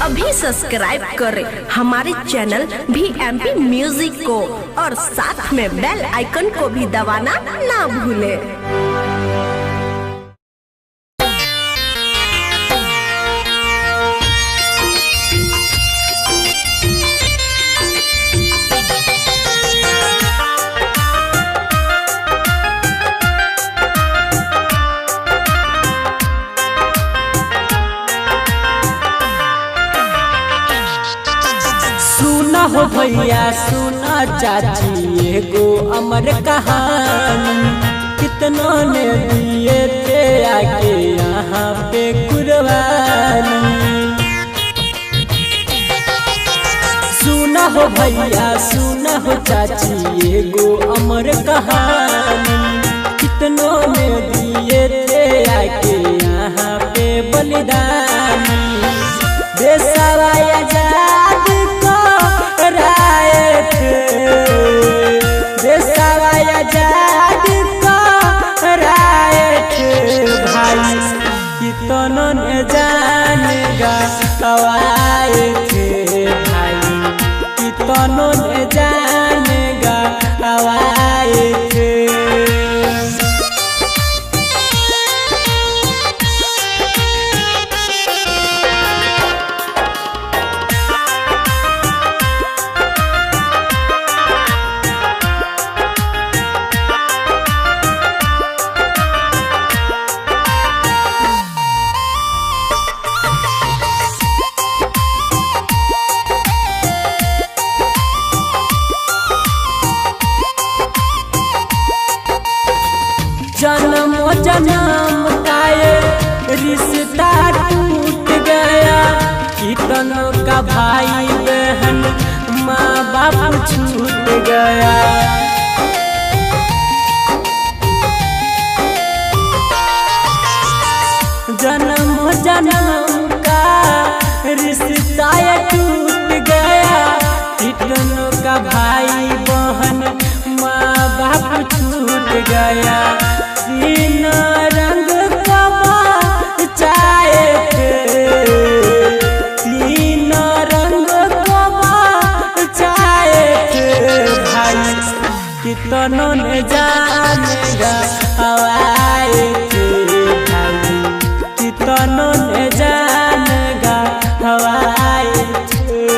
अभी सब्सक्राइब करें हमारे चैनल VMP म्यूजिक को और साथ में बेल आइकन को भी दबाना ना भूलें। सुना हो भैया सुना चाची एगो अमर कहानी, कितनों ने दिए थे आके यहाँ पे कुर्बानी। सुना हो भैया सुना हो चाची एगो अमर कहानी, कितनों ने दिए थे आके यहाँ पे बलिदानी। देशवा आजाद कराए थे, देशवा आजाद कराए थे भाई, कितनों ने जानेगा गवाए थे भाई, कितनों ने जानेगा गवाए थे। जन्म जन्म का ये रिश्ता टूट गया, कितनों का भाई बहन माँ बाप छूट गया। जन्म जन्म का रिश्ता टूट गया, कितनों का भाई बहन माँ बाप छूट गया। तीन रंग चाहे थे, तीन रंग चाहे थे भाई, कितनों ने जानेगा हवाए थे भाई, कितनों ने जानेगा हवाए थे।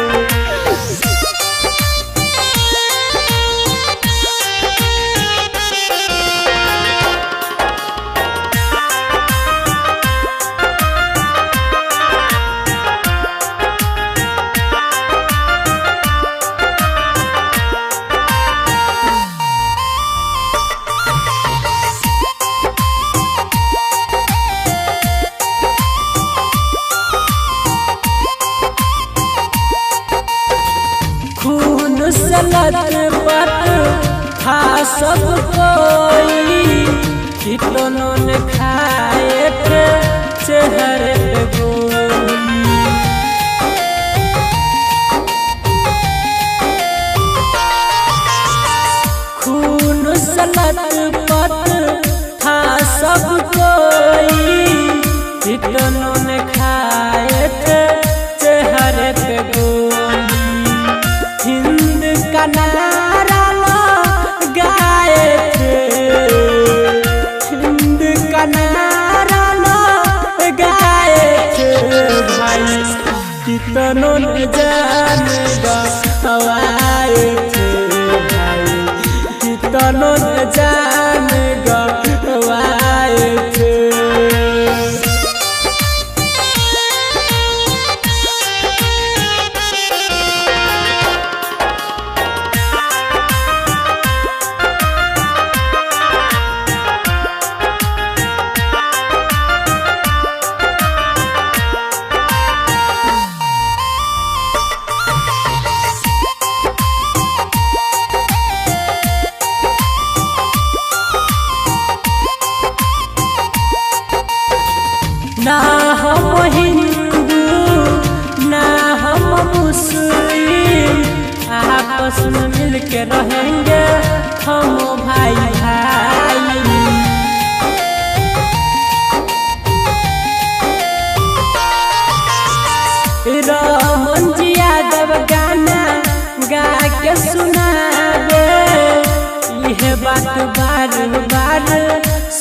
सलत पर था सब कोई, कितनों ने खाए थे चेहरे पे गोली। खून सलत पर था सब कोई, कितनों ने खाए थे चेहरे पे गोली। हिंद का नारा गाए थे, हिंद का नारा गाए थे भाई, कितनों ने जानेगा हवाए थे भाई, कितनों ने जानेगा हवाए थे। रमन जी यादव गाना गा के सुनावे यह बात बार बार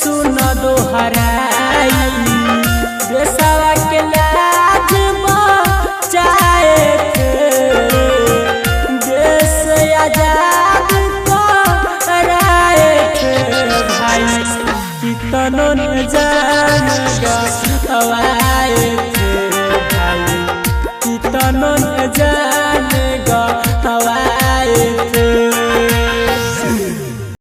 सुन दोहराई देशवा के लाज बचाए थे देश आजाद कराए थे भाई कितनों न जानेगा